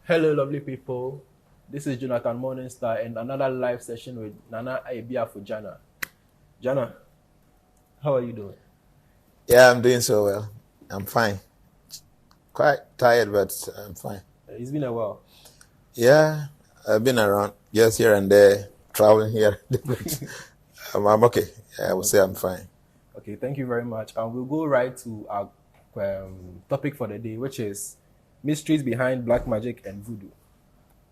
Hello, lovely people. This is Jonathan Morningstar and another live session with Nana Aibia for Jana. Jana, how are you doing? Yeah, I'm doing so well. I'm fine. Quite tired, but I'm fine. It's been a while. Yeah, I've been around, just here and there, traveling here. I'm okay. Yeah, I would say I'm fine. Okay, thank you very much. And we'll go right to our topic for the day, which is mysteries behind black magic and voodoo.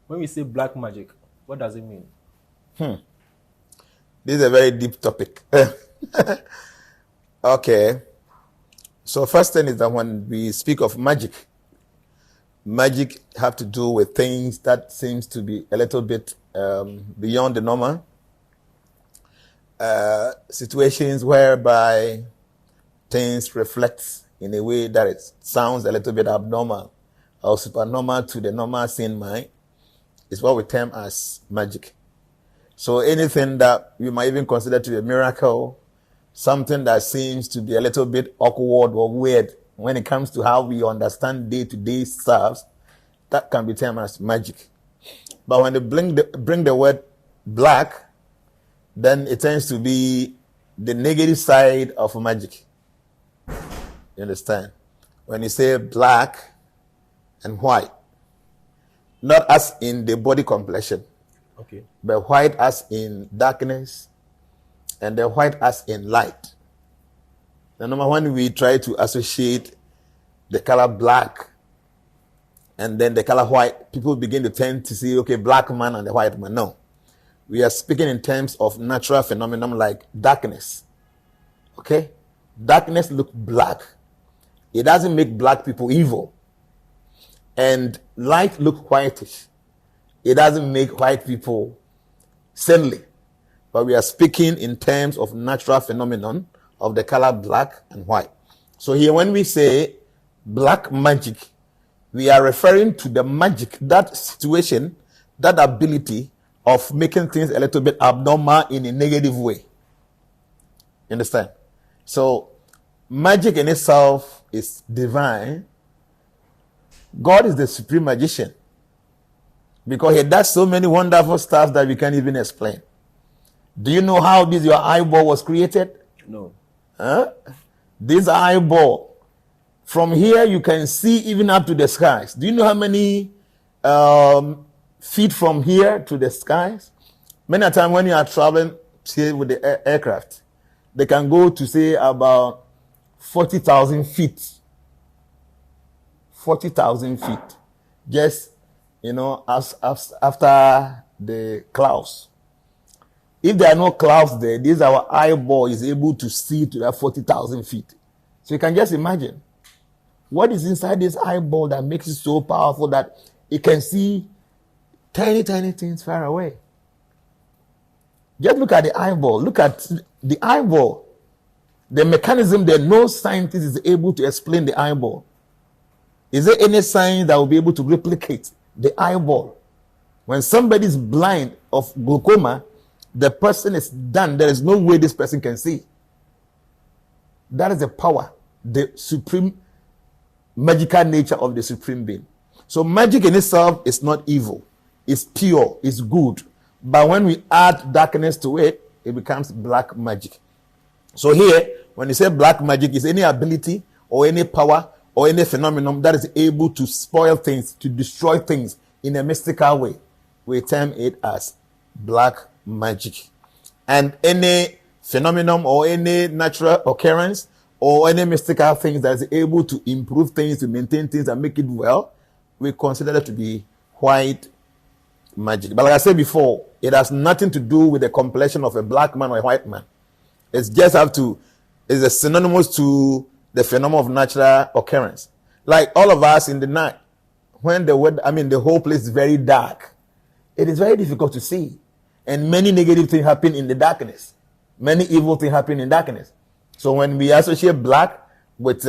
When we say black magic, what does it mean? This is a very deep topic. Okay. So first thing is that when we speak of magic have to do with things that seems to be a little bit beyond the normal. Situations whereby things reflect in a way that it sounds a little bit abnormal or supernormal to the normal sane mind is what we term as magic. So anything that we might even consider to be a miracle, something that seems to be a little bit awkward or weird when it comes to how we understand day-to-day stuff, that can be termed as magic. But when they bring the word black, then it tends to be the negative side of magic. You understand? When you say black and white, not as in the body complexion, Okay. but white as in darkness, and the white as in light. The number one, we try to associate the color black and then the color white, people begin to tend to see, okay, black man and the white man. No. We are speaking in terms of natural phenomenon like darkness. Okay? Darkness looks black. It doesn't make black people evil. And light looks whitish. It doesn't make white people saintly. But we are speaking in terms of natural phenomenon of the color black and white. So here when we say black magic, we are referring to the magic, that situation, that ability of making things a little bit abnormal in a negative way. You understand? So magic in itself is divine. God is the supreme magician because he does so many wonderful stuff that we can't even explain. Do you know how this your eyeball was created? No. This eyeball, from here you can see even up to the skies. Do you know how many feet from here to the skies? Many a time when you are traveling, say with the aircraft, they can go to say about 40,000 feet. 40,000 feet. Just, as after the clouds. If there are no clouds there, this our eyeball is able to see to that 40,000 feet. So you can just imagine what is inside this eyeball that makes it so powerful that it can see tiny, tiny things far away. Just look at the eyeball. Look at the eyeball. The mechanism that no scientist is able to explain the eyeball. Is there any science that will be able to replicate the eyeball? When somebody is blind of glaucoma, the person is done. There is no way this person can see. That is the power, the supreme magical nature of the supreme being. So magic in itself is not evil. It's pure. It's good. But when we add darkness to it, it becomes black magic. So here, when you say black magic, is any ability or any power or any phenomenon that is able to spoil things, to destroy things in a mystical way. We term it as black magic. And any phenomenon or any natural occurrence or any mystical things that is able to improve things, to maintain things and make it well, we consider that to be white magic. But like I said before, it has nothing to do with the complexion of a black man or a white man. It's just it's a synonymous to the phenomenon of natural occurrence. Like all of us in the night, when the whole place is very dark, it is very difficult to see. And many negative things happen in the darkness. Many evil things happen in darkness. So when we associate black with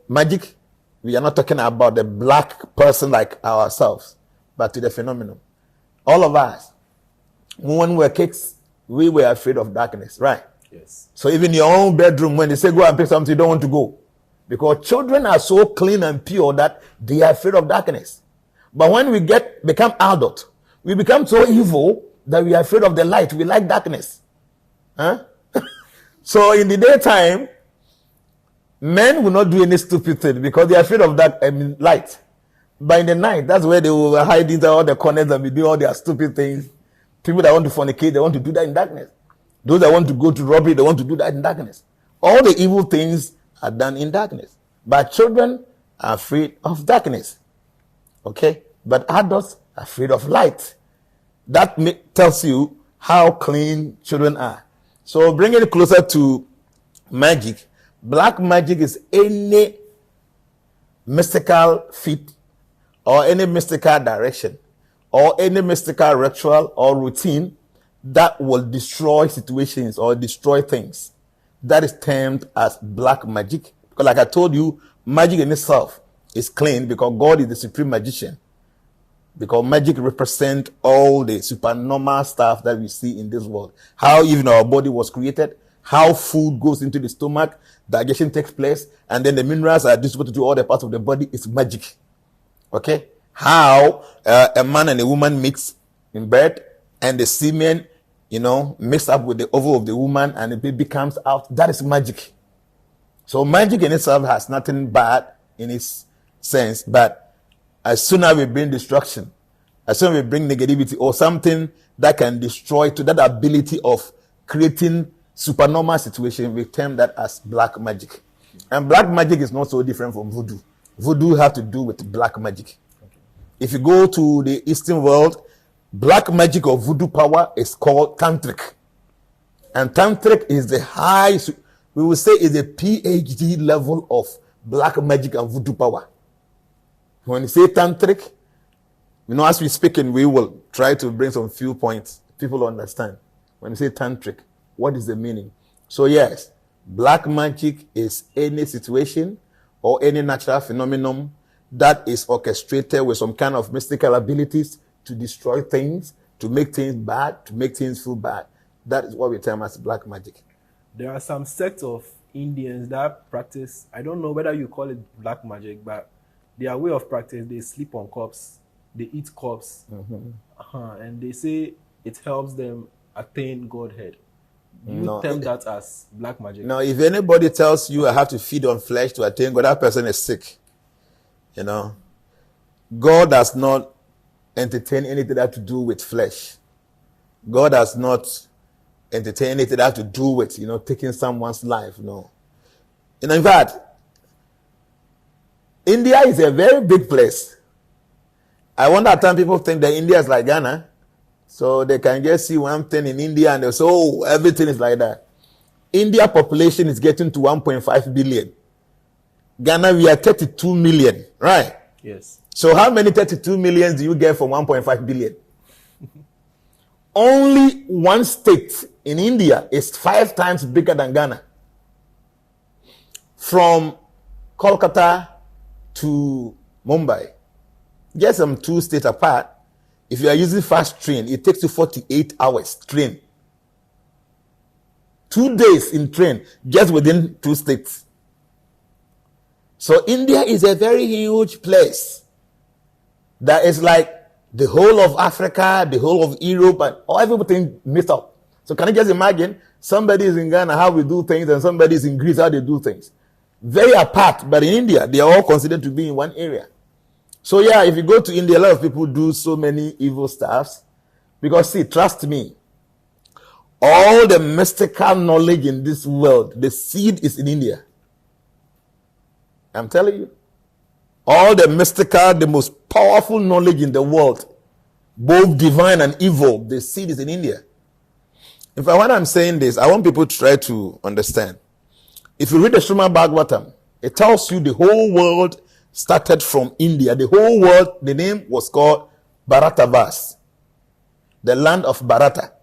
magic, we are not talking about the black person like ourselves, but to the phenomenon. All of us, when we were kids, we were afraid of darkness, right? Yes. So even in your own bedroom, when they say go and pick something, you don't want to go. Because children are so clean and pure that they are afraid of darkness. But when we become adult, we become so evil that we are afraid of the light. We like darkness. Huh? So in the daytime, men will not do any stupid thing because they are afraid of light. But in the night, that's where they will hide into all the corners and be doing all their stupid things. People that want to fornicate, they want to do that in darkness. Those that want to go to robbery, they want to do that in darkness. All the evil things are done in darkness. But children are afraid of darkness. Okay? But adults are afraid of light. That tells you how clean children are. So bring it closer to magic. Black magic is any mystical feat or any mystical direction or any mystical ritual or routine that will destroy situations or destroy things. That is termed as black magic. Because like I told you, magic in itself is clean because God is the supreme magician. Because magic represents all the supernormal stuff that we see in this world. How even our body was created, how food goes into the stomach, digestion takes place, and then the minerals are distributed to all the parts of the body. It's magic. Okay? How a man and a woman mix in bed, and the semen, mix up with the ovum of the woman, and the baby comes out. That is magic. So magic in itself has nothing bad in its sense, but as soon as we bring destruction, as soon as we bring negativity or something that can destroy to that ability of creating supernormal situation, we term that as black magic. And black magic is not so different from voodoo. Voodoo have to do with black magic. If you go to the Eastern world, black magic or voodoo power is called tantric. And tantric is the highest, we will say is a PhD level of black magic and voodoo power. When you say tantric, as we speak, and we will try to bring some few points people understand. When you say tantric, what is the meaning? So yes, black magic is any situation or any natural phenomenon that is orchestrated with some kind of mystical abilities to destroy things, to make things bad, to make things feel bad. That is what we term as black magic. There are some sects of Indians that practice, I don't know whether you call it black magic, but their way of practice, they sleep on corpse, they eat corpse, and they say it helps them attain godhead. You term that as black magic? Now, if anybody tells you I have to feed on flesh to attain God, that person is sick. God does not entertain anything that have to do with flesh. God does not entertain anything that have to do with, taking someone's life. No. In fact, India is a very big place. I wonder at times people think that India is like Ghana. So they can just see one thing in India and they say, oh, everything is like that. India population is getting to 1.5 billion. Ghana, we are 32 million, right? Yes. So how many 32 millions do you get from 1.5 billion? Only one state in India is 5 times bigger than Ghana. From Kolkata to Mumbai, just some 2 states apart. If you are using fast train, it takes you 48 hours train. 2 days in train, just within 2 states. So India is a very huge place. That is like the whole of Africa, the whole of Europe, and everything mixed up. So can you just imagine, somebody is in Ghana, how we do things, and somebody is in Greece, how they do things. Very apart, but in India, they are all considered to be in one area. So yeah, if you go to India, a lot of people do so many evil stuffs. Because see, trust me, all the mystical knowledge in this world, the seed is in India. I'm telling you. All the mystical, the most powerful knowledge in the world, both divine and evil, the seed is in India. In fact, when I'm saying this, I want people to try to understand. If you read the Srimad Bhagavatam, it tells you the whole world started from India. The whole world, the name was called Bharatavas, the land of Bharata.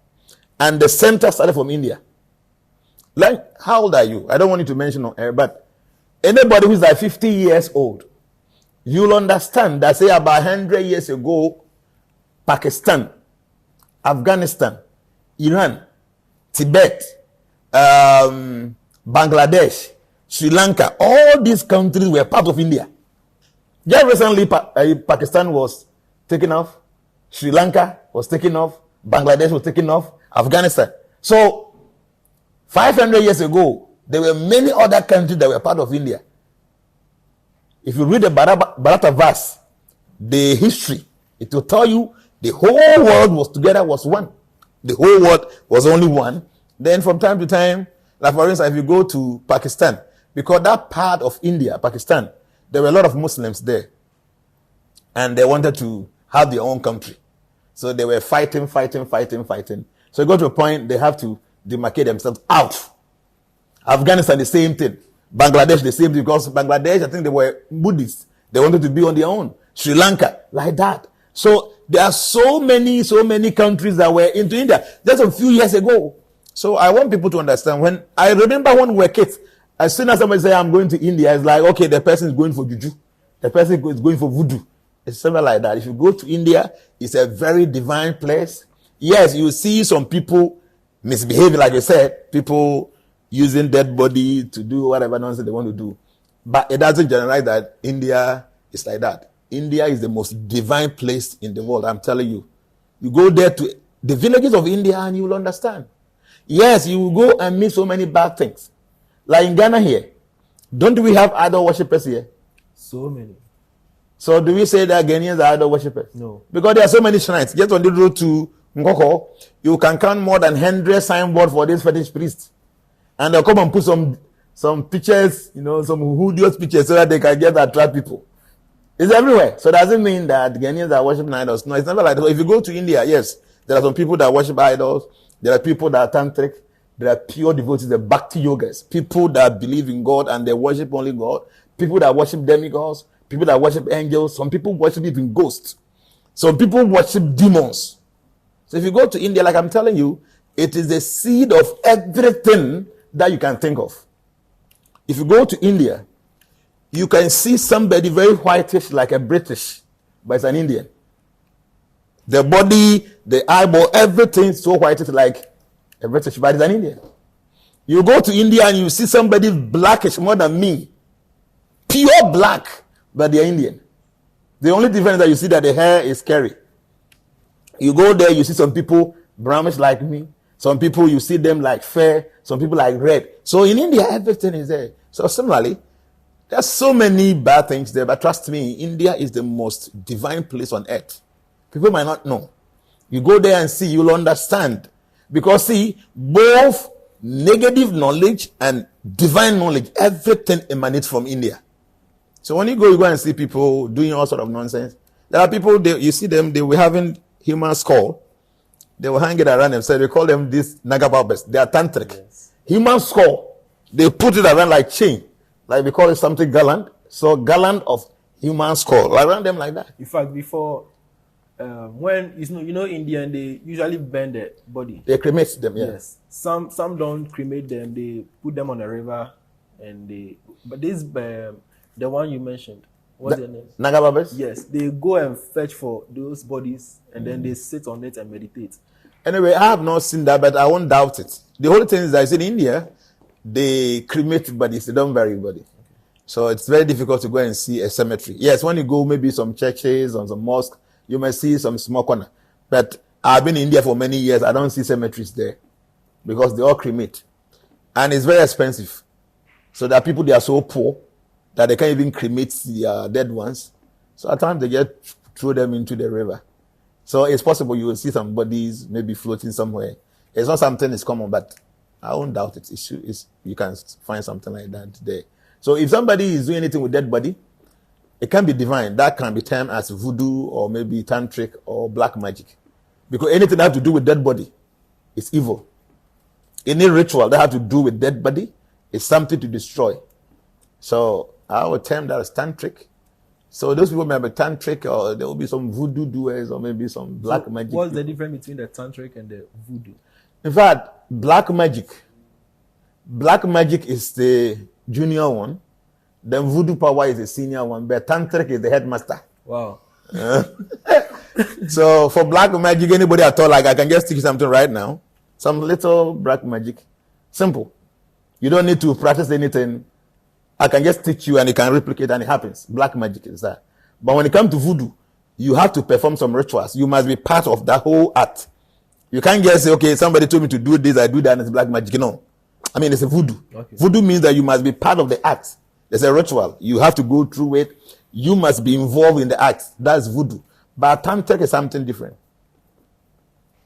And the center started from India. Like, how old are you? I don't want you to mention on air, but anybody who's like 50 years old, you'll understand that, say, about 100 years ago, Pakistan, Afghanistan, Iran, Tibet, Bangladesh, Sri Lanka, all these countries were part of India. Just recently, Pakistan was taken off, Sri Lanka was taken off, Bangladesh was taken off, Afghanistan. So, 500 years ago, there were many other countries that were part of India. If you read the Bharat verse, the history, it will tell you the whole world was one. The whole world was only one. Then from time to time, like for instance, if you go to Pakistan, because that part of India, Pakistan, there were a lot of Muslims there. And they wanted to have their own country. So they were fighting. So you go to a point, they have to demarcate themselves out. Afghanistan, the same thing. Bangladesh, the same thing. Because Bangladesh, I think they were Buddhists. They wanted to be on their own. Sri Lanka, like that. So there are so many countries that were into India just a few years ago. So I want people to understand. When I remember when we were kids, as soon as somebody say I'm going to India, it's like, okay, the person is going for juju. The person is going for voodoo. It's something like that. If you go to India, it's a very divine place. Yes, you see some people misbehaving, like you said, people using dead body to do whatever nonsense they want to do. But it doesn't generalize that India is like that. India is the most divine place in the world, I'm telling you. You go there to the villages of India and you will understand. Yes, you will go and meet so many bad things. Like in Ghana here, don't we have idol worshippers here? So many. So do we say that Ghanaians are idol worshippers? No. Because there are so many shrines. Just on the road to Ngoko, you can count more than 100 signboards for this fetish priest. And they'll come and put some pictures, some hoodious pictures so that they can attract people. It's everywhere. So does it mean that Ghanaians are worshiping idols? No, it's never like that. If you go to India, yes, there are some people that worship idols. There are people that are tantric. There are pure devotees, the bhakti yogas. People that believe in God and they worship only God. People that worship demigods. People that worship angels. Some people worship even ghosts. Some people worship demons. So if you go to India, like I'm telling you, it is the seed of everything that you can think of. If you go to India, you can see somebody very whitish like a British, but it's an Indian. The body, the eyeball, everything so whitish like a British, but it's an Indian. You go to India and you see somebody blackish more than me. Pure black, but they're Indian. The only difference is that you see that the hair is scary. You go there, you see some people brownish like me. Some people, you see them like fair. Some people like red. So in India, everything is there. So similarly, there's so many bad things there, but trust me, India is the most divine place on earth. People might not know. You go there and see, you'll understand. Because see, both negative knowledge and divine knowledge, everything emanates from India. So when you go and see people doing all sort of nonsense, there are people, you see them, they were having human skull. They will hang it around themselves. They call them these Nagababas. They are tantric. Yes. Human skull. They put it around like chain. Like we call it something garland. So garland of human skull. Around them like that. In fact, before, when, Indian, they usually burn the body. They cremate them, yeah. Yes. Some don't cremate them. They put them on a river. But this, the one you mentioned, what's their name? Nagababas? Yes. They go and fetch for those bodies and then they sit on it and meditate. Anyway, I have not seen that, but I won't doubt it. The whole thing is that in India, they cremate bodies, they don't bury body. Okay. So it's very difficult to go and see a cemetery. Yes, when you go maybe some churches or some mosque, you may see some small corner. But I've been in India for many years, I don't see cemeteries there because they all cremate. And it's very expensive. So there are people, they are so poor that they can't even cremate the dead ones. So at times they just throw them into the river. So it's possible you will see some bodies maybe floating somewhere. It's not something that's common, but I won't doubt it. You can find something like that there. So if somebody is doing anything with dead body, it can be divine. That can be termed as voodoo or maybe tantric or black magic. Because anything that has to do with dead body is evil. Any ritual that has to do with dead body is something to destroy. So I would term that as tantric. So those people may be tantric, or there will be some voodoo doers, or maybe some black magic. What's the difference between the tantric and the voodoo? In fact, black magic is the junior one. Then voodoo power is the senior one, but tantric is the headmaster. Wow. So for black magic, anybody at all, like I can just teach you something right now. Some little black magic. Simple. You don't need to practice anything. I can just teach you and you can replicate and it happens. Black magic is that. But when it comes to voodoo, you have to perform some rituals. You must be part of that whole act. You can't just say, okay, somebody told me to do this, I do that, and it's black magic. No. I mean, it's a voodoo. Okay. Voodoo means that you must be part of the act. There's a ritual. You have to go through it. You must be involved in the act. That's voodoo. But tantric is something different.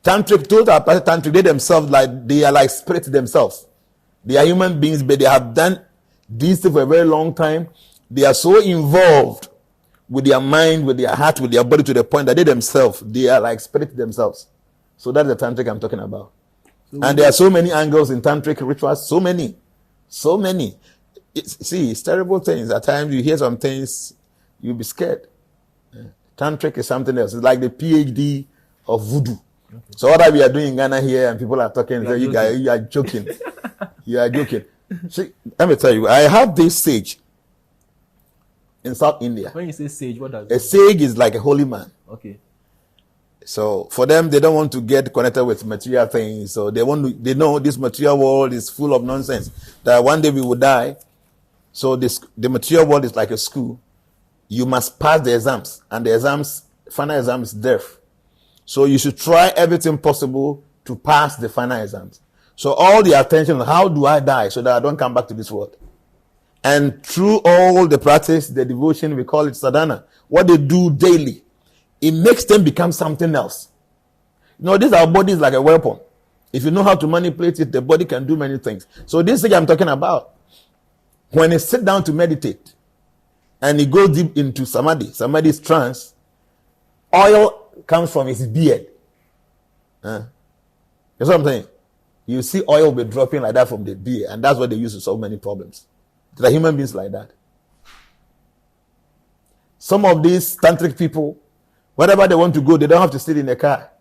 Tantric, those are tantric, they themselves, they are like spirits themselves. They are human beings, but they have done this for a very long time. They are so involved with their mind, with their heart, with their body to the point that they are like spirits themselves. So that's the tantric I'm talking about. And there are so many angles in tantric rituals, so many. It's terrible things. At times you hear some things, you'll be scared. Tantric is something else. It's like the PhD of voodoo. Okay. So what we are doing in Ghana here, and people are talking, so you are joking. You are joking. See, let me tell you, I have this sage in South India. When you say sage, what does a sage is like a holy man. Okay. So for them, they don't want to get connected with material things. So they they know this material world is full of nonsense. That one day we will die. So the material world is like a school. You must pass the exams, and the final exam is death. So you should try everything possible to pass the final exams. So all the attention, how do I die so that I don't come back to this world? And through all the practice, the devotion, we call it sadhana, what they do daily, it makes them become something else. This our body is like a weapon. If you know how to manipulate it, the body can do many things. So this thing I'm talking about, when he sit down to meditate, and he goes deep into somebody's trance, oil comes from his beard. That's what I'm saying. You see oil be dropping like that from the beard, and that's what they use to solve many problems. There are human beings like that. Some of these tantric people, wherever they want to go, they don't have to sit in a car.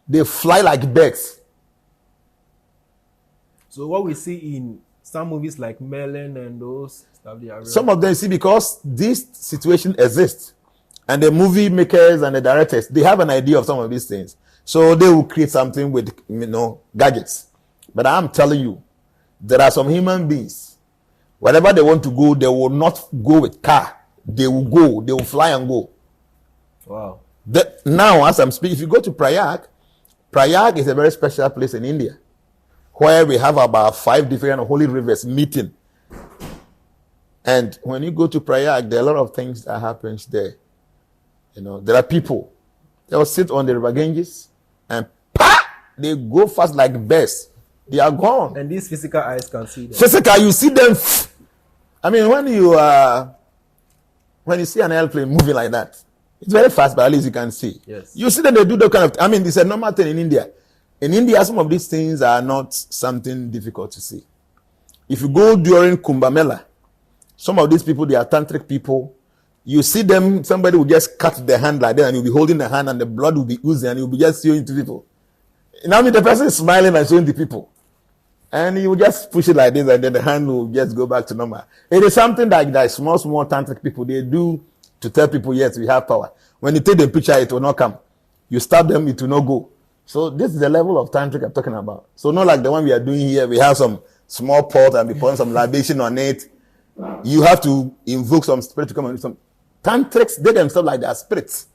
They fly like birds. So what we see in some movies like Merlin and those stuff, they are real. Some of them, see, because this situation exists, and the movie makers and the directors, they have an idea of some of these things. So they will create something with, gadgets. But I'm telling you, there are some human beings, wherever they want to go, they will not go with car. They will fly and go. Wow. Now, as I'm speaking, if you go to Prayag is a very special place in India, where we have about 5 different holy rivers meeting. And when you go to Prayag, there are a lot of things that happens there. There are people, they will sit on the river Ganges, and they go fast like birds. They are gone. And these physical eyes can see them. Physical, you see them. I mean, when you see an airplane moving like that, it's very fast, but at least you can see. Yes. You see that they do that kind of, it's a normal thing in India. In India, some of these things are not something difficult to see. If you go during Kumbh Mela, some of these people, they are tantric people. You see them, somebody will just cut their hand like that, and you'll be holding the hand, and the blood will be oozing, and you'll be just showing to people. The person is smiling and showing to people. And you will just push it like this, and then the hand will just go back to normal. It is something that small tantric people, they do to tell people, yes, we have power. When you take the picture, it will not come. You stab them, it will not go. So this is the level of tantric I'm talking about. So not like the one we are doing here. We have some small pot and we put some libation on it. You have to invoke some spirit to come and do some. Tantrics, they themselves like they are spirits.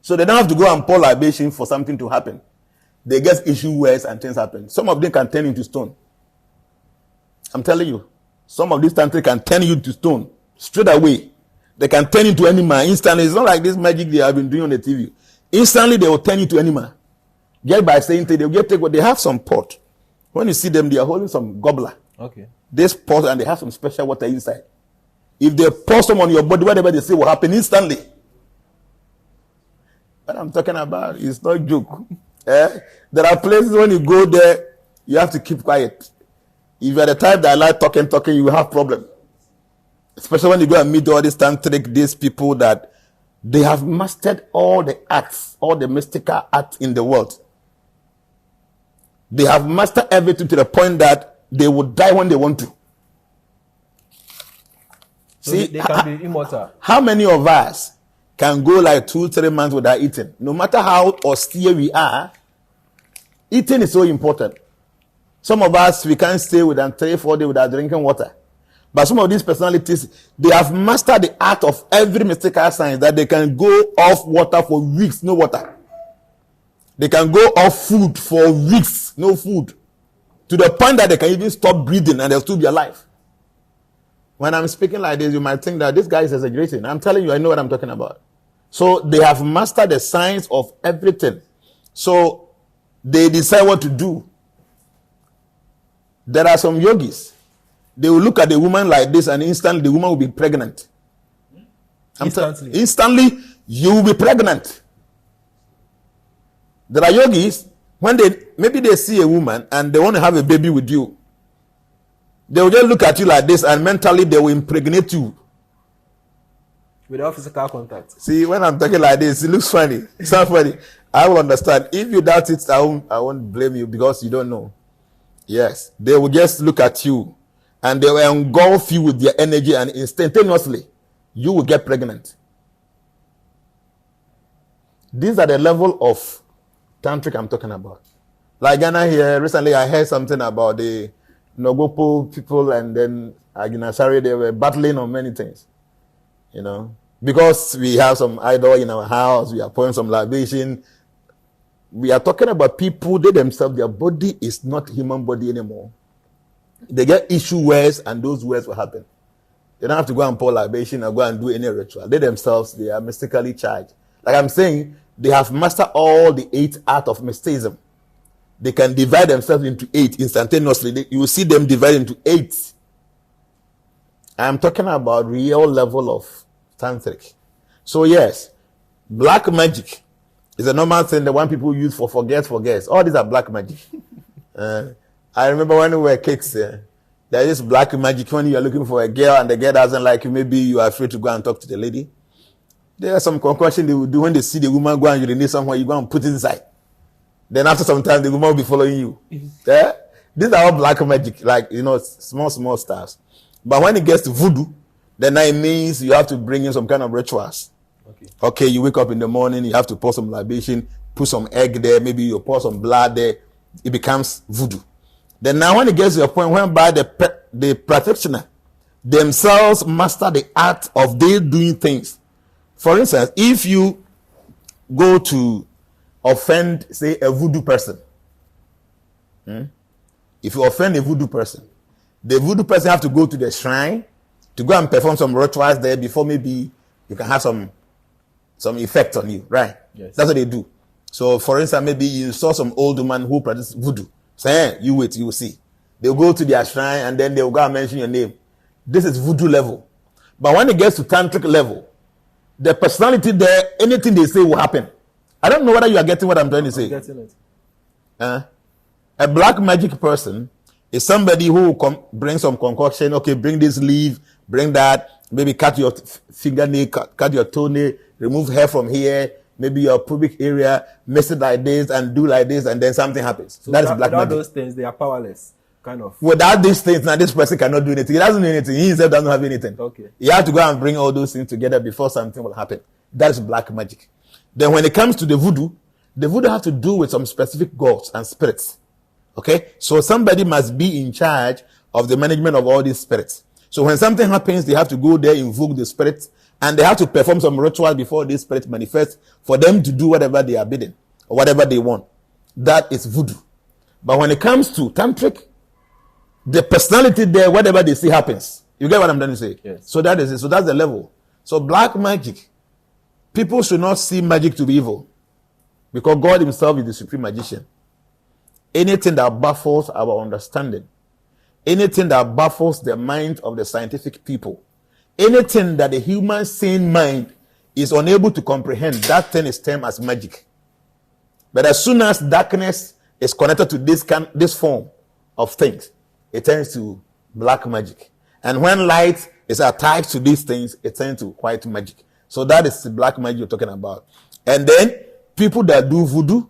So they don't have to go and pour libation for something to happen. They just issue words and things happen. Some of them can turn into stone. I'm telling you. Some of these tantrics can turn you to stone straight away. They can turn into animal instantly. It's not like this magic they have been doing on the TV. Instantly, they will turn into animal. Just by saying they'll get take what they have some pot. When you see them, they are holding some gobbler. Okay. This pot, and they have some special water inside. If they pour some on your body, whatever they say will happen instantly. What I'm talking about is not joke. There are places when you go there, you have to keep quiet. If you're the type that like talking, you will have problem. Especially when you go and meet all these tantric, these people that they have mastered all the arts, all the mystical arts in the world. They have mastered everything to the point that they will die when they want to. So see, they can be immortal. How many of us can go like 2-3 months without eating? No matter how austere we are, eating is so important. Some of us, we can't stay within 3-4 days without drinking water. But some of these personalities, they have mastered the art of every mystical science that they can go off water for weeks, no water. They can go off food for weeks, no food. To the point that they can even stop breathing and they'll still be alive. When I'm speaking like this, you might think that this guy is exaggerating. I'm telling you, I know what I'm talking about. So they have mastered the science of everything. So they decide what to do. There are some yogis. They will look at the woman like this and instantly the woman will be pregnant. Instantly, you will be pregnant. There are yogis, when maybe they see a woman and they want to have a baby with you. They will just look at you like this and mentally they will impregnate you. Without physical contact. See, when I'm talking like this, it looks funny. It's not funny. I will understand. If you doubt it, I won't blame you because you don't know. Yes. They will just look at you and they will engulf you with their energy and instantaneously you will get pregnant. These are the level of tantric I'm talking about. Like Ghana here, recently I heard something about the Nogopo people and then Aginasari, they were battling on many things. You know, because we have some idol in our house, we are pouring some libation. We are talking about people, they themselves, their body is not human body anymore. They get issue words and those words will happen. They don't have to go and pour libation or go and do any ritual. They themselves, they are mystically charged. Like I'm saying, they have mastered all the 8 art of mysticism. They can divide themselves into 8 instantaneously. You will see them divide into 8. I'm talking about real level of tantric. So yes, black magic is a normal thing, the one people use for forget. All these are black magic. I remember when we were kids, there is black magic when you are looking for a girl and the girl doesn't like you, maybe you are afraid to go and talk to the lady. There are some concoction they will do when they see the woman go and urinate somewhere, you go and put it inside. Then after some time, the woman will be following you. Yeah? These are all black magic, like, small stars. But when it gets to voodoo, then that means you have to bring in some kind of rituals. Okay, you wake up in the morning, you have to pour some libation, put some egg there, maybe you pour some blood there. It becomes voodoo. Then now when it gets to a point whereby the practitioner themselves master the art of they doing things. For instance, if you go to offend, say, a voodoo person, if you offend a voodoo person, the voodoo person have to go to the shrine to go and perform some rituals there before maybe you can have some effect on you, right? Yes. That's what they do. So, for instance, maybe you saw some old woman who practices voodoo. Say, you wait, you will see. They'll go to their shrine and then they'll go and mention your name. This is voodoo level. But when it gets to tantric level, the personality there, anything they say will happen. I don't know whether you are getting what I'm trying to say. I'm getting it. A black magic person is somebody who will bring some concoction. Okay, bring this leaf, bring that. Maybe cut your fingernail, cut your toenail, remove hair from here. Maybe your pubic area, mix it like this and do like this, and then something happens. So that is black without magic. those things, they are powerless, kind of. Without these things, now this person cannot do anything. He doesn't do anything. He himself doesn't have anything. Okay. You have to go and bring all those things together before something will happen. That is black magic. Then when it comes to the voodoo has to do with some specific gods and spirits. Okay? So somebody must be in charge of the management of all these spirits. So when something happens, they have to go there, invoke the spirits, and they have to perform some ritual before this spirit manifests for them to do whatever they are bidding or whatever they want. That is voodoo. But when it comes to tantric, the personality there, whatever they see happens. You get what I'm trying to say? Yes. So that is it. So that's the level. So black magic, people should not see magic to be evil because God himself is the supreme magician. Anything that baffles our understanding, anything that baffles the mind of the scientific people, anything that the human sane mind is unable to comprehend, that thing is termed as magic. But as soon as darkness is connected to this form of things, it turns to black magic. And when light is attached to these things, it turns to white magic. So that is the black magic you're talking about. And then people that do voodoo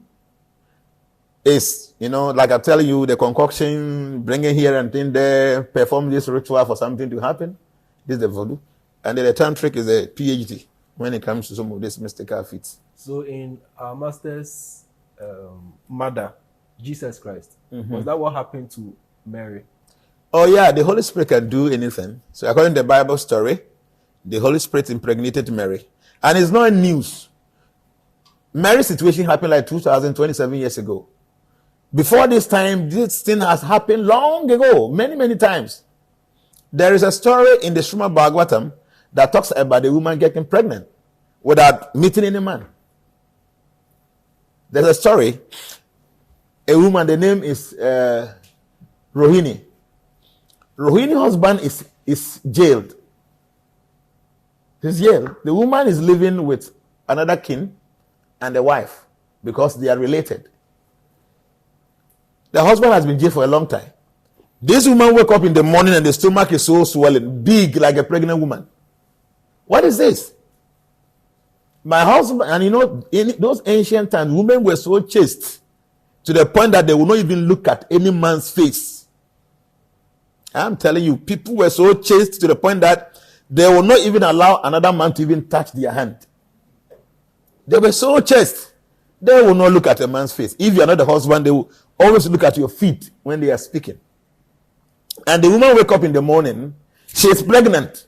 is, like I'm telling you, the concoction, bringing here and thing there, perform this ritual for something to happen. This is the voodoo. And then the tantric is a PhD when it comes to some of these mystical feats. So in our master's mother, Jesus Christ, was that what happened to Mary? Oh yeah, the Holy Spirit can do anything. So according to the Bible story, the Holy Spirit impregnated Mary. And it's not news. Mary's situation happened like 2027 years ago. Before this time, this thing has happened long ago, many, many times. There is a story in the Srimad Bhagavatam that talks about the woman getting pregnant without meeting any man. There's a story, a woman, the name is Rohini. Rohini's husband is jailed. He's jailed. The woman is living with another kin and the wife because they are related. The husband has been jailed for a long time. This woman wake up in the morning and the stomach is so swollen, big like a pregnant woman. What is this? My husband, and you know, in those ancient times, women were so chaste to the point that they would not even look at any man's face. I'm telling you, people were so chaste to the point that they will not even allow another man to even touch their hand. They were so chaste. They will not look at a man's face. If you are not the husband, they will always look at your feet when they are speaking. And the woman wake up in the morning, she is pregnant.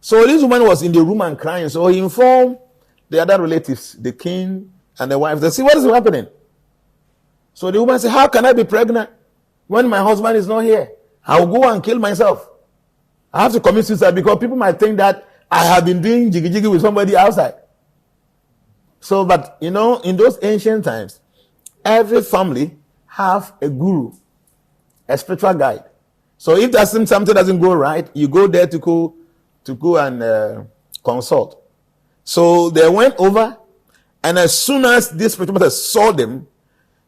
So this woman was in the room and crying. So he informed the other relatives, the king and the wife. They say, what is happening? So the woman said, how can I be pregnant when my husband is not here? I'll go and kill myself. I have to commit suicide because people might think that I have been doing jiggy with somebody outside. So, but you know, in those ancient times, every family have a guru, a spiritual guide. So if there's something doesn't go right, you go there to go and consult. So they went over, and as soon as this spiritual master saw them,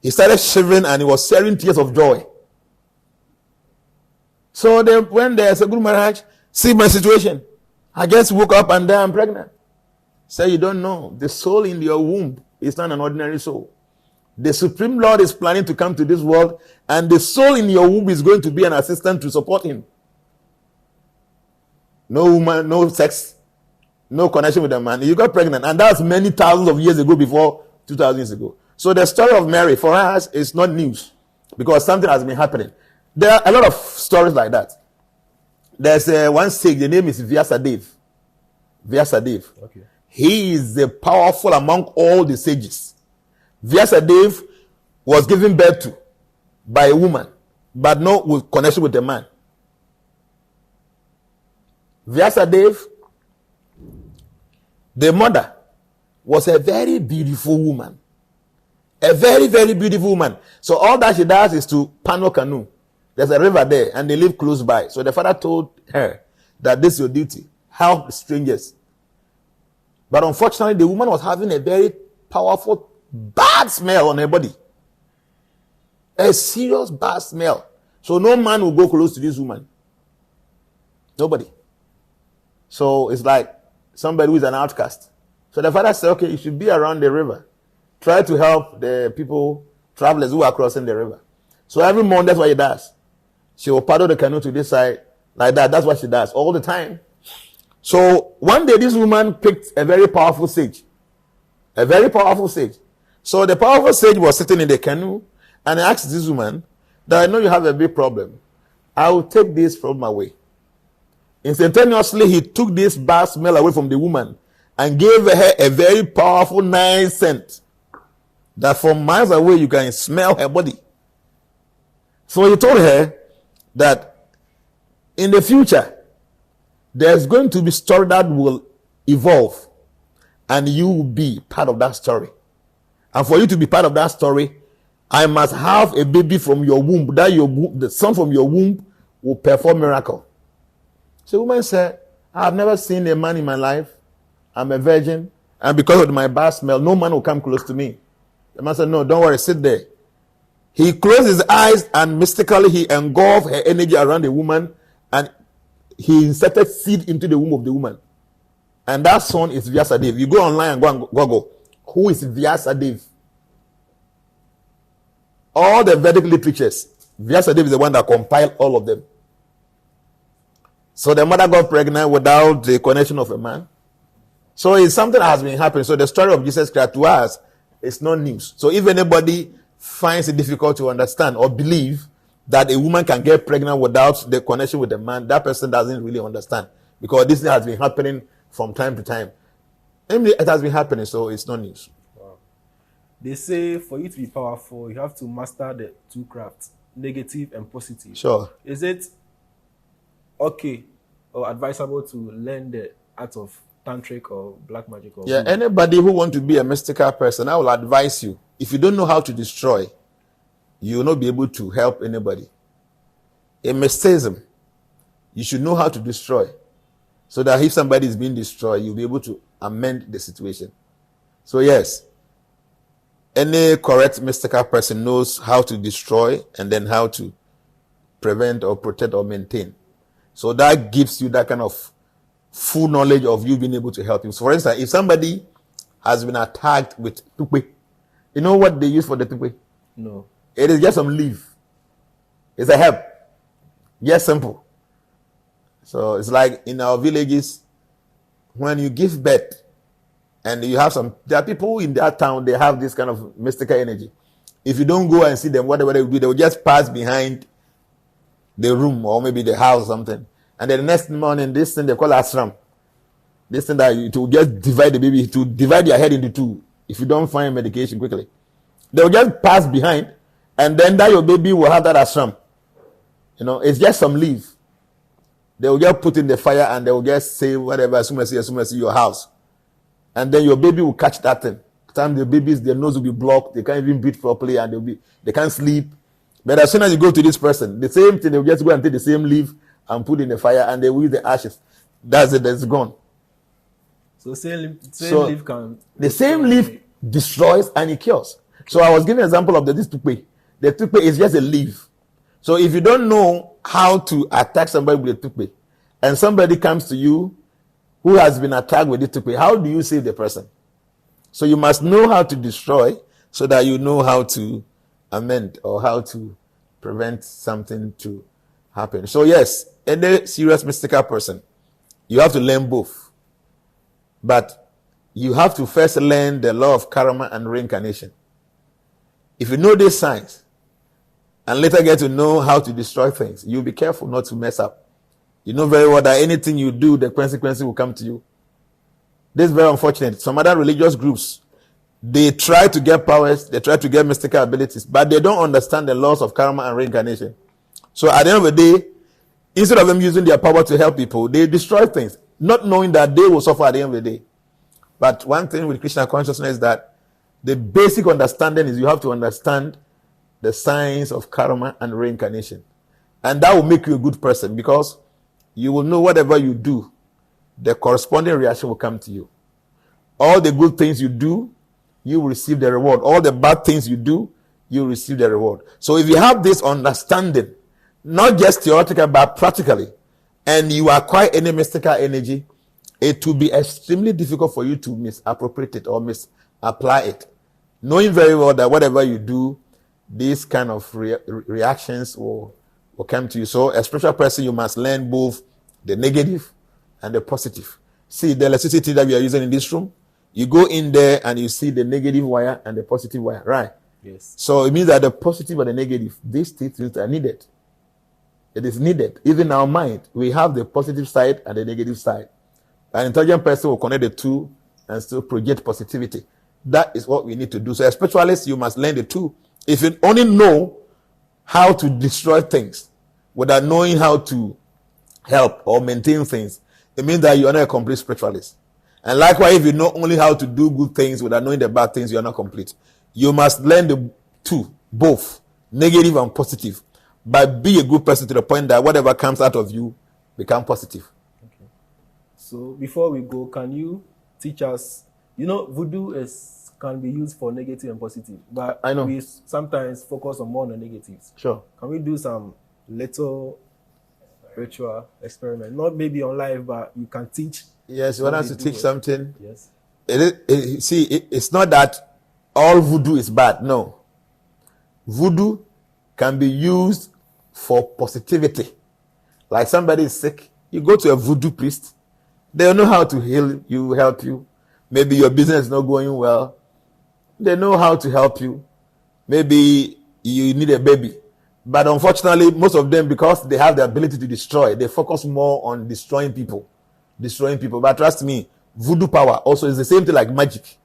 he started shivering and he was sharing tears of joy. So they went there, said, Guru Maharaj, see my situation. I just woke up and then I'm pregnant. Say, you don't know. The soul in your womb is not an ordinary soul. The Supreme Lord is planning to come to this world, and the soul in your womb is going to be an assistant to support him. No woman, no sex, no connection with a man. You got pregnant, and that's many thousands of years ago, before 2,000 years ago. So the story of Mary, for us, is not news, because something has been happening. There are a lot of stories like that. There's one sage, the name is Vyasadeva. Vyasadeva. Okay. He is the powerful among all the sages. Vyasadeva was given birth to by a woman, but no with connection with a man. Vyasadeva, the mother, was a very beautiful woman. A very, very beautiful woman. So all that she does is to paddle canoe. There's a river there, and they live close by. So the father told her that this is your duty. Help strangers. But unfortunately, the woman was having a very powerful, bad smell on her body. A serious bad smell. So no man will go close to this woman. Nobody. So it's like somebody who is an outcast. So the father said, okay, you should be around the river. Try to help the people, travelers who are crossing the river. So every morning, that's what he does. She will paddle the canoe to this side, like that. That's what she does all the time. So one day, this woman picked a very powerful sage. A very powerful sage. So the powerful sage was sitting in the canoe, and he asked this woman that, I know you have a big problem. I will take this problem away. Instantaneously, he took this bad smell away from the woman and gave her a very powerful, nice scent that from miles away you can smell her body. So he told her that in the future, there's going to be a story that will evolve, and you will be part of that story. And for you to be part of that story, I must have a baby from your womb, that the son from your womb will perform miracle. So the woman said, I have never seen a man in my life. I'm a virgin, and because of my bad smell, no man will come close to me. The man said, no, don't worry, sit there. He closed his eyes, and mystically he engulfed her energy around the woman, and he inserted seed into the womb of the woman. And that son is Vyasadeva. You go online and go and Google, who is Vyasadeva? All the Vedic literatures, Vyasadeva is the one that compiled all of them. So the mother got pregnant without the connection of a man. So it's something that has been happening. So the story of Jesus Christ to us is not news. So if anybody finds it difficult to understand or believe, that a woman can get pregnant without the connection with the man, that person doesn't really understand, because this thing has been happening from time to time. It has been happening, so it's no news. Wow. They say for you to be powerful, you have to master the two crafts, negative and positive. Sure. Is it okay or advisable to learn the art of tantric or black magic? Or yeah, anybody who wants to be a mystical person, I will advise you, if you don't know how to destroy, you will not be able to help anybody. In mysticism, you should know how to destroy, so that if somebody is being destroyed, you'll be able to amend the situation. So yes, any correct mystical person knows how to destroy and then how to prevent or protect or maintain. So that gives you that kind of full knowledge of you being able to help him. So for instance, if somebody has been attacked with tupe, you know what they use for the tupe? No. It is just some leaf. It's a herb. Just simple. So it's like in our villages, when you give birth and you have there are people in that town, they have this kind of mystical energy. If you don't go and see them, whatever they will do, they will just pass behind the room or maybe the house or something. And then the next morning, this thing they call ashram. This thing that it will just divide the baby, to divide your head into two if you don't find medication quickly. They will just pass behind, and then that your baby will have that ashram. You know, it's just some leaf. They will just put in the fire and they will just say whatever, as soon as you see your house. And then your baby will catch that thing. Sometimes the babies, their nose will be blocked, they can't even breathe properly, and they can't sleep. But as soon as you go to this person, the same thing, they will just go and take the same leaf and put in the fire, and they will use the ashes. That's it, that's gone. So same leaf can... The same leaf destroys and it cures. So I was giving an example of this tupe. The tupe is just a leaf. So if you don't know how to attack somebody with a tupe, and somebody comes to you who has been attacked with this tupe, how do you save the person? So you must know how to destroy so that you know how to amend or how to prevent something to happen. So yes, any serious mystical person, you have to learn both. But you have to first learn the law of karma and reincarnation. If you know these signs and later get to know how to destroy things, you'll be careful not to mess up. You know very well that anything you do, the consequences will come to you. This is very unfortunate. Some other religious groups, they try to get powers, they try to get mystical abilities, but they don't understand the laws of karma and reincarnation. So at the end of the day, instead of them using their power to help people, they destroy things, not knowing that they will suffer at the end of the day. But one thing with Krishna consciousness is that the basic understanding is you have to understand the science of karma and reincarnation. And that will make you a good person, because you will know whatever you do, the corresponding reaction will come to you. All the good things you do, you will receive the reward. All the bad things you do, you will receive the reward. So if you have this understanding, not just theoretically, but practically, and you acquire any mystical energy, it will be extremely difficult for you to misappropriate it or misapply it. Knowing very well that whatever you do, these kind of reactions will come to you. So a spiritual person, you must learn both the negative and the positive. See the electricity that we are using in this room, you go in there and you see the negative wire and the positive wire, right? Yes. So it means that the positive and the negative, these two things are needed. It is needed. Even in our mind, we have the positive side and the negative side. An intelligent person will connect the two and still project positivity. That is what we need to do. So as spiritualists, you must learn the two. If you only know how to destroy things without knowing how to help or maintain things, it means that you are not a complete spiritualist. And likewise, if you know only how to do good things without knowing the bad things, you are not complete. You must learn the two, both negative and positive, but be a good person to the point that whatever comes out of you become positive. Okay. So before we go, can you teach us? You know, voodoo can be used for negative and positive, but I know we sometimes focus on more on the negatives. Sure. Can we do some little ritual experiment? Not maybe on live, but you can teach. Yes, you want us to teach something? Yes. It's not that all voodoo is bad. No. Voodoo can be used for positivity. Like somebody is sick, you go to a voodoo priest. They know how to heal you, help you. Maybe your business is not going well. They know how to help you. Maybe you need a baby. But unfortunately, most of them, because they have the ability to destroy, they focus more on destroying people. But trust me, voodoo power also is the same thing like magic.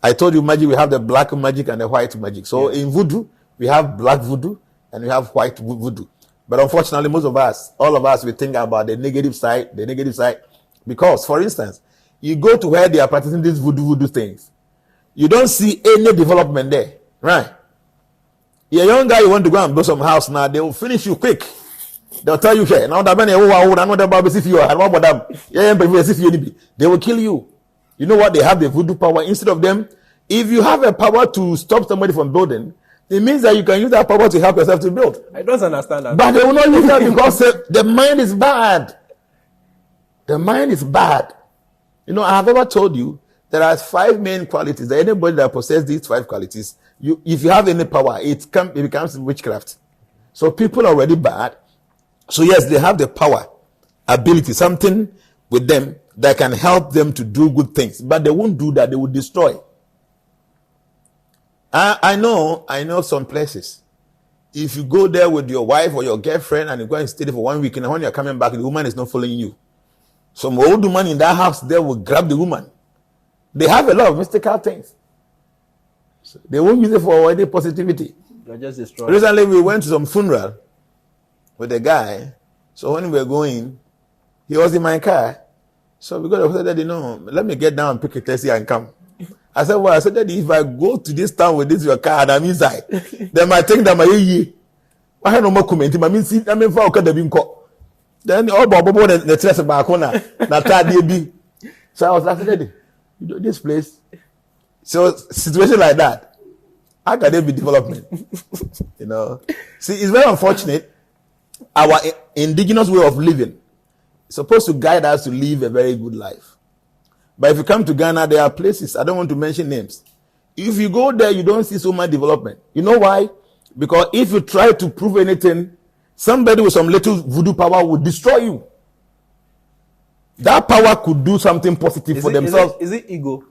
I told you magic, we have the black magic and the white magic. So in voodoo, we have black voodoo and we have white voodoo. But unfortunately, most of us, all of us, we think about the negative side. Because, for instance, you go to where they are practicing these voodoo things. You don't see any development there, right? You're a young guy, you want to go and build some house now, they will finish you quick. They'll tell you, hey, now that they will kill you. You know what? They have the voodoo power. Instead of them, if you have a power to stop somebody from building, it means that you can use that power to help yourself to build. I don't understand that. But they will not use that because the mind is bad. The mind is bad. You know, I have ever told you there are 5 main qualities. That anybody that possesses these 5 qualities, if you have any power, it becomes witchcraft. So people are already bad. So yes, they have the power, ability, something with them that can help them to do good things. But they won't do that. They will destroy. I know some places. If you go there with your wife or your girlfriend and you go and stay there for 1 week, and when you're coming back, the woman is not following you. Some old woman in that house there will grab the woman. They have a lot of mystical things. So they won't use it for any positivity. They're just destroying. Recently, we went to some funeral with a guy. So when we were going, he was in my car. So we got to say, Daddy, no, let me get down and pick a taxi and come. I said, well, I said, Daddy, if I go to this town with this your car and I'm inside, then I think that my I have no more comment. I mean, see, I mean, for then all Bobo the stress about corner that be. So I was like, Daddy, you know, this place. So situation like that, how can there be development? You know, see, it's very unfortunate. Our indigenous way of living is supposed to guide us to live a very good life. But if you come to Ghana, there are places, I don't want to mention names. If you go there, you don't see so much development. You know why? Because if you try to prove anything, somebody with some little voodoo power will destroy you. That power could do something positive for themselves. Is it ego?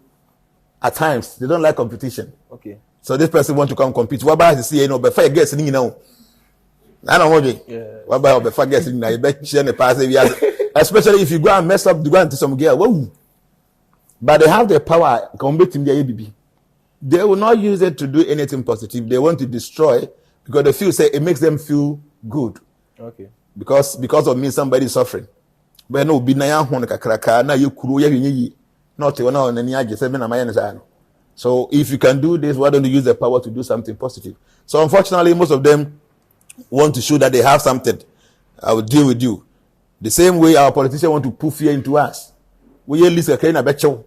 At times, they don't like competition. Okay. So this person wants to come compete. What about see, you know, before you get sitting, you know? I don't know. Yeah. What about before you get sitting, you bet share the pass, especially if you go and mess up, you go into some girl. Whoa. But they have the power, combat in the ABB. They will not use it to do anything positive. They want to destroy because they feel, say, it makes them feel good. Okay. Because of me, somebody is suffering. But no, be na ya hon kakraka na you kuru ya yi. Not you na any age 7 na my. So if you can do this, why don't you use the power to do something positive? So unfortunately, most of them want to show that they have something. I will deal with you. The same way our politicians want to put fear into us. We list a kind of betcho.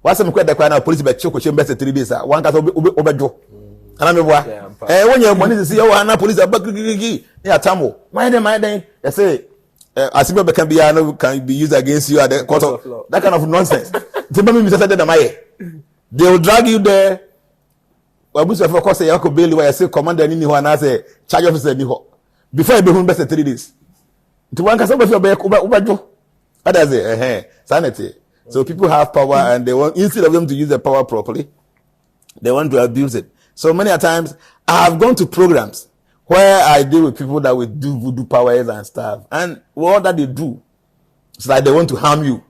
What's some quite the kind of police betcho question better 3 days? One cat obejo. And I'm when your money to see our police are back. Yeah, Tammo. My day. I say, as if can be used against you at the court of law. That kind of nonsense. They will drag you there. Of course, I could bail where I say commander in Niho and I say charge officer Niho. Before I be home better 3 days. To one can somebody back Ubajo. What does it? Sanity. So people have power and they want, instead of them to use the power properly, they want to abuse it. So many a times I have gone to programs where I deal with people that will do voodoo powers and stuff. And what that they do is like they want to harm you.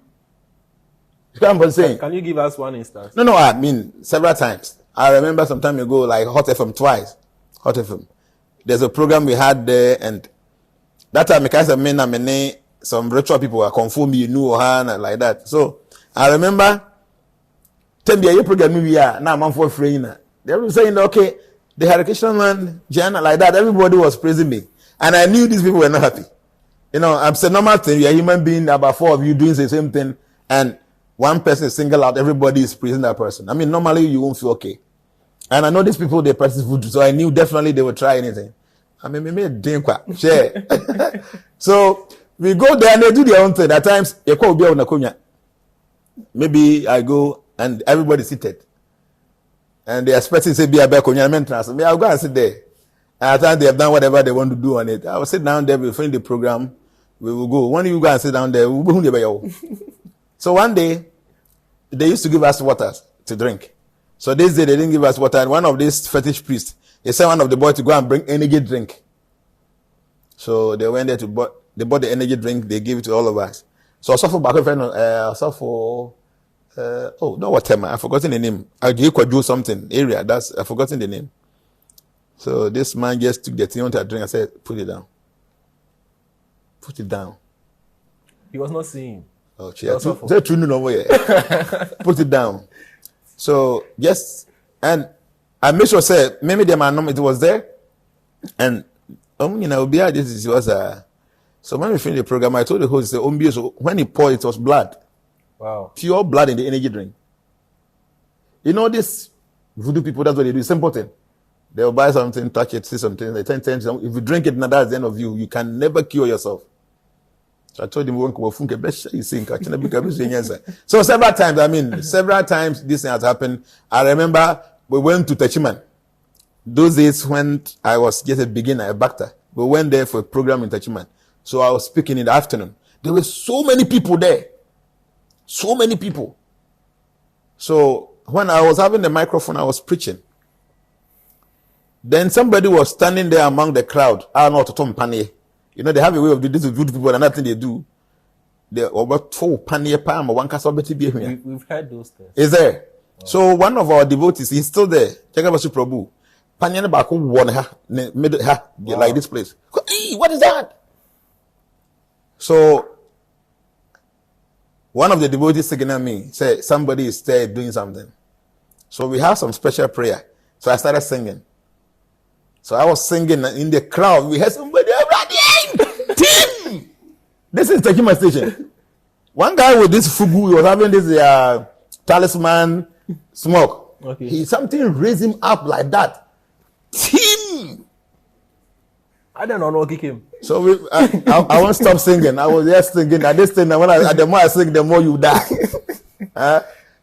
You know what I'm saying? Can you give us one instance? No, I mean several times. I remember some time ago, like Hot FM twice. Hot FM. There's a program we had there, and that time because some ritual people were confirmed me, knew and like that. So I remember 10 year program we are now I'm for free. They were saying, okay, the educational man, Jana, like that, everybody was praising me. And I knew these people were not happy. You know, I'm saying normal thing, you're a human being, about 4 of you doing the same thing, and one person is single out, everybody is praising that person. I mean, normally you won't feel okay. And I know these people, they practice voodoo, so I knew definitely they would try anything. I mean, share. So we go there and they do their own thing. At times, maybe I go and everybody seated. And they expect to say, be a back on your maintenance. I'll go and sit there. And at times they have done whatever they want to do on it. I will sit down there, we'll finish the program. We will go. When you go and sit down there, we'll go. So one day, they used to give us water to drink. So this day, they didn't give us water. And one of these fetish priests, He sent one of the boys to go and bring energy drink. So they went there they bought the energy drink, they gave it to all of us. So I saw for back friend, no, whatever. I've forgotten the name. I do something area. I've forgotten the name. So this man just took the thing to drink. I said, put it down. Put it down. He was not seeing. Oh, put it down. So yes, and I made sure say maybe the man it was there, and this was so when we finished the program, I told the host, so when he poured, it was blood. Wow. Pure blood in the energy drink. You know this voodoo people, that's what they do. Simple thing. They'll buy something, touch it, see something. They if you drink it, now that's the end of you. You can never cure yourself. So I told him, so several times this thing has happened. I remember we went to Techiman. Those days when I was just a beginner, a Bacta. We went there for a program in Techiman. So I was speaking in the afternoon. There were so many people there. So many people. So when I was having the microphone, I was preaching. Then somebody was standing there among the crowd. I don't know what to Tom Panier. You know, they have a way of doing this with good people and nothing they do. They about 4 Panier Palm or one castle. We've heard those things. Is there? Oh. So one of our devotees, he's still there. Check out Prabhu. Panier Baku won her, like this place. Hey, what is that? So one of the devotees singing at me said, somebody is there doing something. So we have some special prayer. So I started singing. So I was singing in the crowd. We had somebody running. Tim! This is Tekima Station. One guy with this fugu, he was having this talisman smoke. Okay. Something raised him up like that. Tim! I don't know what kick him. So I won't stop singing. I was just singing. At this thing, the more I sing, the more you die.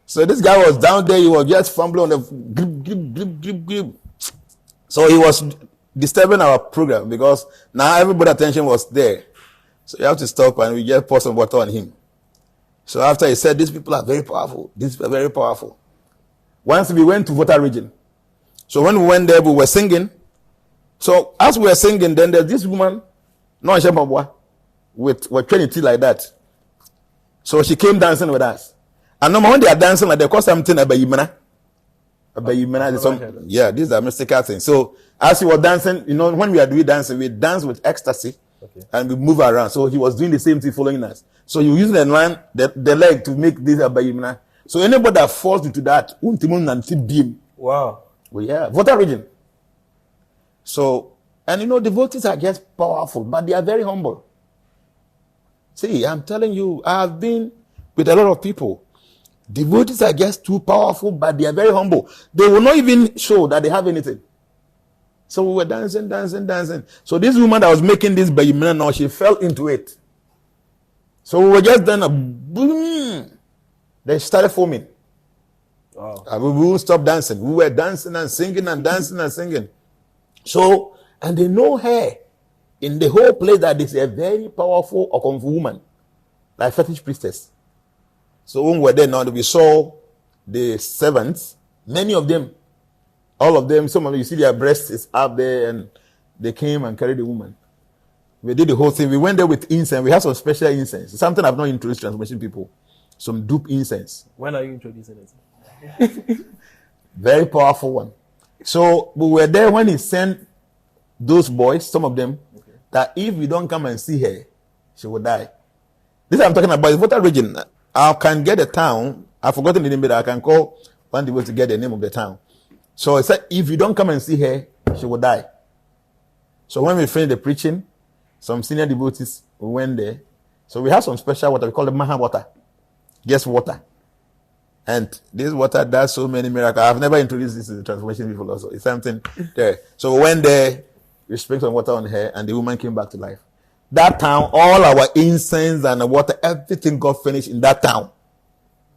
So this guy was down there. He was just fumbling on the grip. So he was disturbing our program because now everybody's attention was there. So you have to stop and we just pour some water on him. So after he said, these people are very powerful. These people are very powerful. Once we went to Voter region. So when we went there, we were singing. So as we were singing, then there's this woman, with Trinity like that. So she came dancing with us. And no when they are dancing, like they call something about Yimena. Yeah, these are mystical things. So as he was dancing, when we are doing dancing, we dance with ecstasy and we move around. So he was doing the same thing following us. So you use the leg to make this abayimna. So anybody that falls into that, beam. Wow. Well, yeah, Voter region. So, and devotees are just powerful, but they are very humble. See, I'm telling you, I have been with a lot of people. Devotees are just too powerful, but they are very humble. They will not even show that they have anything. So we were dancing. So this woman that was making this bayimena now, she fell into it. So we were just done a boom. They started foaming. Wow. And we wouldn't stop dancing. We were dancing and singing and dancing and singing. So, and they know her in the whole place that is a very powerful Okomfu woman, like fetish priestess. So when we were there now, we saw the servants, many of them, all of them, some of them, you see their breasts is up there, and they came and carried the woman. We did the whole thing. We went there with incense. We have some special incense. Something I've not introduced transformation people. Some dupe incense. When are you introducing it? Very powerful one. So we were there when he sent those boys, some of them, that if we don't come and see her, she will die. This I'm talking about the Voter region. I can get a town. I've forgotten the name, but I can call one devotee to get the name of the town. So he said, if you don't come and see her, she will die. So when we finished the preaching, some senior devotees, we went there. So we have some special water. We call it Maha water. Just water. And this water does so many miracles. I've never introduced this to the transformation people also. It's something there. So we went there, we sprinkled some water on her, and the woman came back to life. That town, all our incense and the water, everything got finished in that town.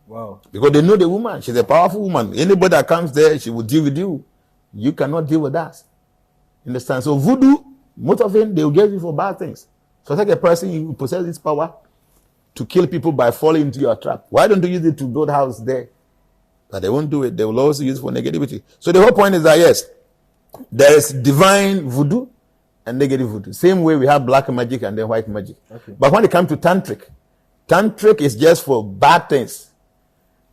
Wow. Because they know the woman. She's a powerful woman. Anybody that comes there, she will deal with you. You cannot deal with us. Understand? So voodoo, most of them, they will get you for bad things. So it's like a person, you possess this power to kill people by falling into your trap. Why don't you use it to build a house there? But they won't do it. They will also use it for negativity. So the whole point is that, yes, There is divine voodoo and negative voodoo. Same way we have black magic and then white magic. Okay. But when it comes to tantric is just for bad things.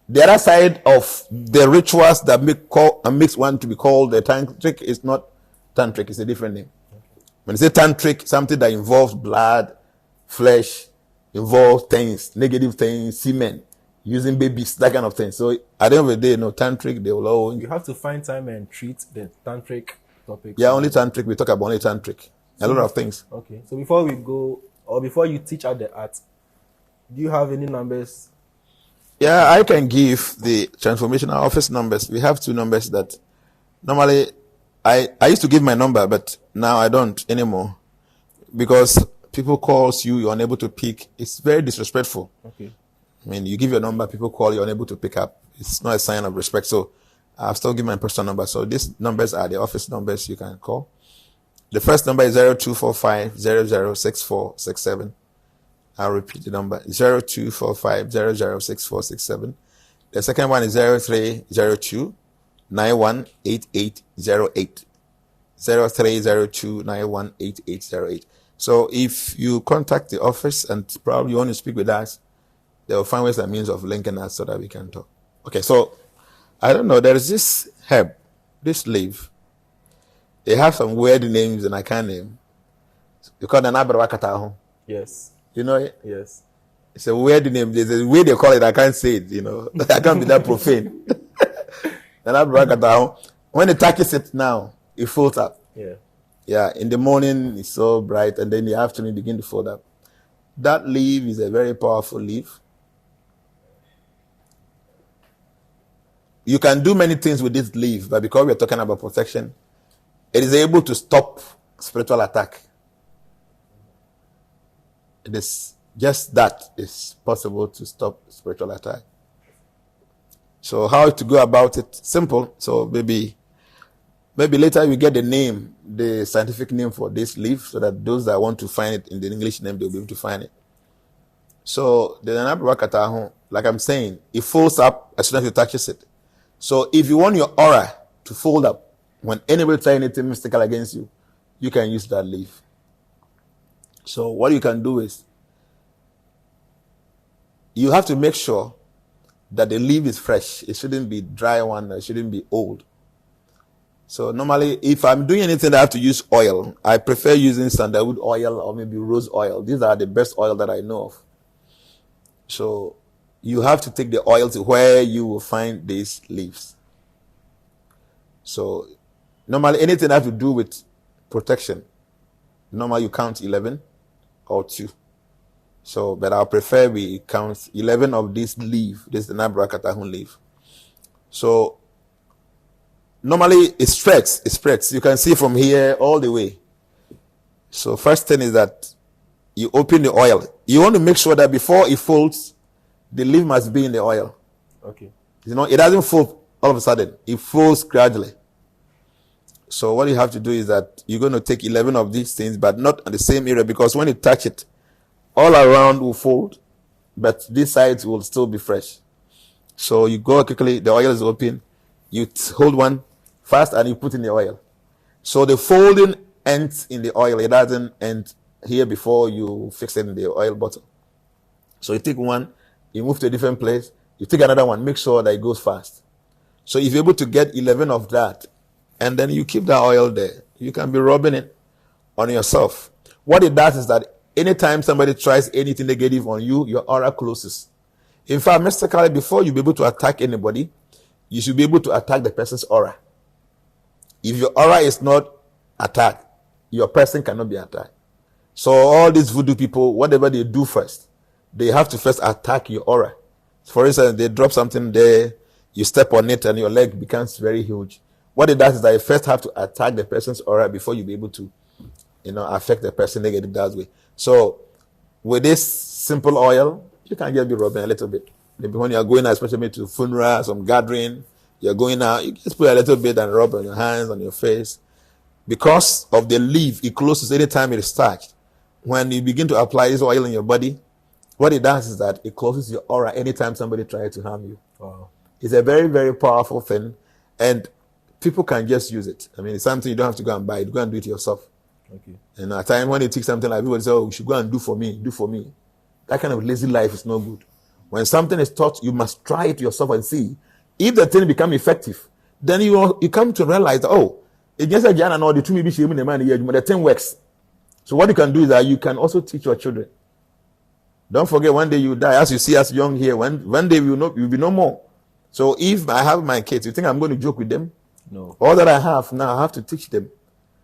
The other side of the rituals that makes one to be called the tantric is not tantric, it's a different name. When you say tantric, something that involves blood, flesh, involves things, negative things, semen, using babies, that kind of thing. So at the end of the day, no, tantric, they will always... You have to find time and treat the tantric topic. Yeah, only tantric. We talk about only tantric. A lot of things. Okay. So before we go, or before you teach out the art, do you have any numbers? Yeah, I can give the transformational office numbers. We have 2 numbers that normally I used to give my number, but now I don't anymore because people calls you, you're unable to pick. It's very disrespectful. Okay. I mean, you give your number, people call you, unable to pick up. It's not a sign of respect. So I'll still give my personal number. So these numbers are the office numbers you can call. The first number is 0245 006467. I'll repeat the number, 0245 006467. The second one is 0302 918808. 0302 918808. So if you contact the office and probably you want to speak with us, they will find ways and means of linking us so that we can talk. Okay, so I don't know, there is this herb, this leaf. They have some weird names and I can't name. You call it an abracataho. Yes. You know it? Yes. It's a weird name. There's a way they call it. I can't say it, you know. I can't be that profane. And abracataho. When it touches it now, it folds up. Yeah. Yeah. In the morning, it's so bright. And then in the afternoon, it begins to fold up. That leaf is a very powerful leaf. You can do many things with this leaf, but because we're talking about protection, it is able to stop spiritual attack. It is just that is possible to stop spiritual attack. So how to go about it? Simple. So maybe later we get the name, the scientific name for this leaf, so that those that want to find it in the English name, they'll be able to find it. So the Nanabrakatahu, like I'm saying, it folds up as soon as you touches it. So if you want your aura to fold up, when anybody try anything mystical against you, you can use that leaf. So what you can do is, you have to make sure that the leaf is fresh. It shouldn't be dry one. It shouldn't be old. So normally, if I'm doing anything that I have to use oil, I prefer using sandalwood oil or maybe rose oil. These are the best oil that I know of. So you have to take the oil to where you will find these leaves. So normally, anything that have to do with protection, normally you count 11 or 2. So, but I prefer we count 11 of this leaf. This is the Nabrakatahun leaf. So, normally it spreads. You can see from here all the way. So, first thing is that you open the oil. You want to make sure that before it folds, the leaf must be in the oil. Okay. You know, it doesn't fold all of a sudden. It folds gradually. So what you have to do is that you're going to take 11 of these things, but not at the same area, because when you touch it, all around will fold, but these sides will still be fresh. So you go quickly, the oil is open, you hold one fast and you put in the oil. So the folding ends in the oil. It doesn't end here before you fix it in the oil bottle. So you take one, you move to a different place, you take another one, make sure that it goes fast. So if you're able to get 11 of that, and then you keep that oil there, you can be rubbing it on yourself. What it does is that anytime somebody tries anything negative on you, your aura closes. In fact, mystically, before you be able to attack anybody, you should be able to attack the person's aura. If your aura is not attacked, your person cannot be attacked. So all these voodoo people, whatever they do first, they have to first attack your aura. For instance, they drop something there, you step on it and your leg becomes very huge. What it does is that you first have to attack the person's aura before you be able to, affect the person negative that way. So with this simple oil, you can just be rubbing a little bit. Maybe when you are going out, especially to funeral, some gathering, you're going out, you just put a little bit and rub on your hands, on your face. Because of the leaf, it closes anytime it is touched. When you begin to apply this oil in your body, what it does is that it closes your aura anytime somebody tries to harm you. Wow. It's a very, very powerful thing. And people can just use it. I mean, it's something you don't have to go and buy it. Go and do it yourself. Okay. And at times when you take something like people say, oh, you should go and do for me. That kind of lazy life is no good. When something is taught, you must try it yourself and see. If the thing become effective, then you come to realize that, oh, it just like Jana, no, the two maybe she the man here, but the thing works. So what you can do is that you can also teach your children. Don't forget, one day you die, as you see us young here, one day you'll be no more. So if I have my kids, you think I'm going to joke with them? No. All that I have now, I have to teach them.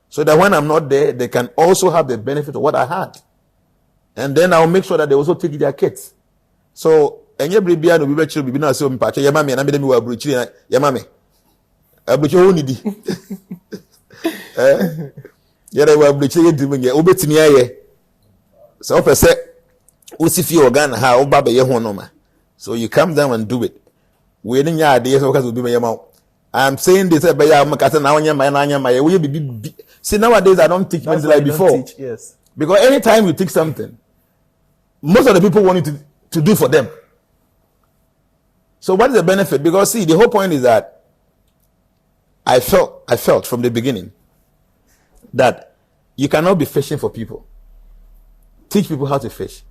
So that when I'm not there, they can also have the benefit of what I had. And then I'll make sure that they also teach their kids. So, and you be able to be not so much. Your mommy and I'm going to be your mommy. But you only did. Yeah, they were bleaching doing your obit me. So, per se, Usifi organ, how Baba Yahonoma. So you come down and do it. Waiting your ideas, because will be my mouth. I'm saying this about my will be. See, nowadays I don't teach things like before. Teach, yes. Because anytime you teach something, most of the people want you to do for them. So what is the benefit? Because see, the whole point is that I felt from the beginning that you cannot be fishing for people. Teach people how to fish.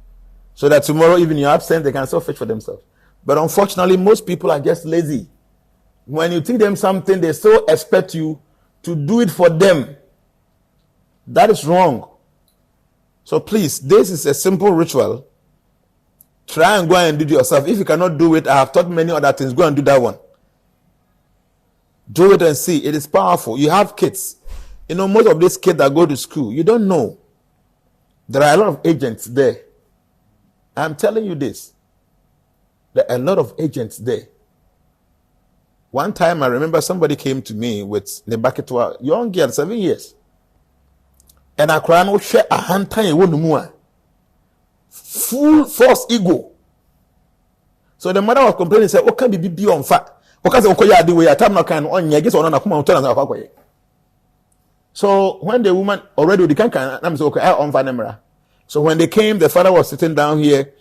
So that tomorrow, even you're absent, they can still fish for themselves. But unfortunately, most people are just lazy. When you teach them something, they still expect you to do it for them. That is wrong. So please, this is a simple ritual. Try and go and do it yourself. If you cannot do it, I have taught many other things. Go and do that one. Do it and see. It is powerful. You have kids. You know, most of these kids that go to school, you don't know. There are a lot of agents there. I'm telling you this. There are a lot of agents there. One time I remember somebody came to me with the bucket to a young girl, 7 years. And I cried, no share a hand time, more. Full force ego. So the mother was complaining, said, what can be on fat? Because of the way I time not can on your guess or not come out and so when the woman already the can I'm so okay on Vanemra. So when they came, the father was sitting down here,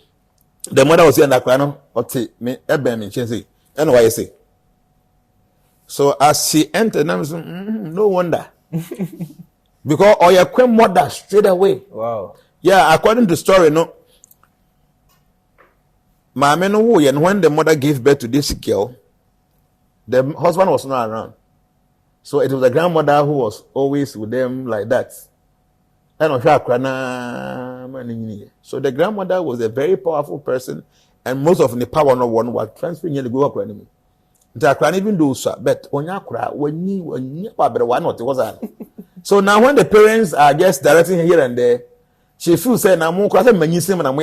the mother was here and I cried, or me Eben Chelsea. And why you say? So as she entered, I said, no wonder. Because your queen mother straight away. Wow. Yeah, according to the story, no. My men and when the mother gave birth to this girl, the husband was not around. So it was the grandmother who was always with them like that. So the grandmother was a very powerful person, and most of the power no one was transferring to go up enemy. I can't even do so, but when you cry, when you why not? It was so now when the parents are just directing here and there, she feels saying I'm more class many same and I'm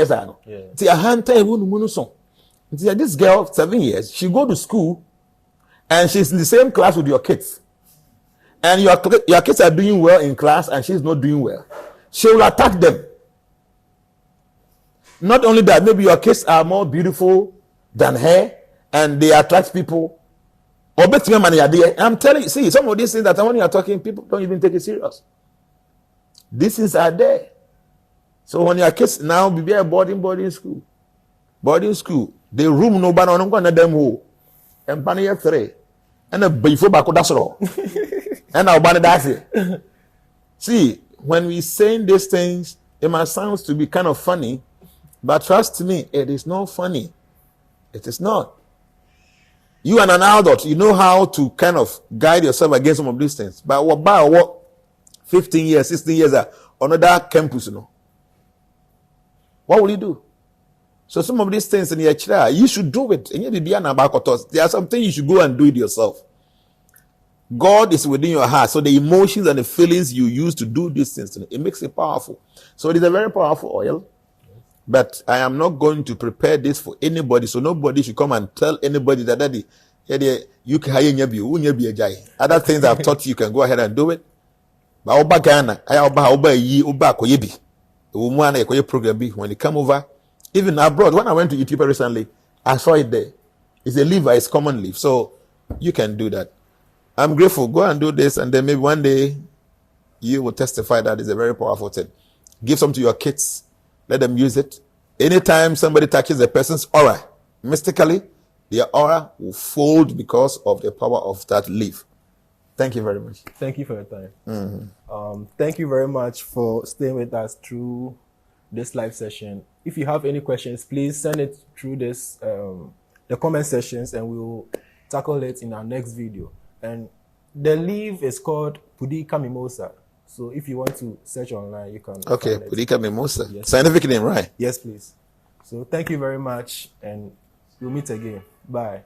see a hand this girl 7 years, she go to school and she's in the same class with your kids. And your kids are doing well in class and she's not doing well. She will attack them. Not only that, maybe your kids are more beautiful than her and they attract people. I'm telling you, see, some of these things that when you are talking, people don't even take it serious. These things are there. So when your kids now be a boarding school, the room no ban on one of them who and Pania 3 and a before back that's all. And I'll ban it. See, when we saying these things, it might sound to be kind of funny, but trust me, it is not funny. It is not. You are an adult, you know how to kind of guide yourself against some of these things. But what 15 years, 16 years on another campus, you know. What will you do? So some of these things in your child, you should do it. There are some things you should go and do it yourself. God is within your heart. So the emotions and the feelings you use to do these things, it makes it powerful. So it is a very powerful oil. But I am not going to prepare this for anybody. So nobody should come and tell anybody that daddy, you can other things I've taught you can go ahead and do it. But Oba Ghana, program when you come over, even abroad. When I went to Ethiopia recently, I saw it there. It's a leaf, it's common leaf. So you can do that. I'm grateful. Go and do this, and then maybe one day you will testify that it's a very powerful thing. Give some to your kids. Let them use it. Anytime somebody touches a person's aura, mystically, their aura will fold because of the power of that leaf. Thank you very much. Thank you for your time. Thank you very much for staying with us through this live session. If you have any questions, please send it through this the comment sections, and we'll tackle it in our next video. And the leaf is called Pudika mimosa. So if you want to search online, you can. Okay, Pudika mimosa. Yes. Scientific name, right? Yes, please. So thank you very much, and we'll meet again. Bye.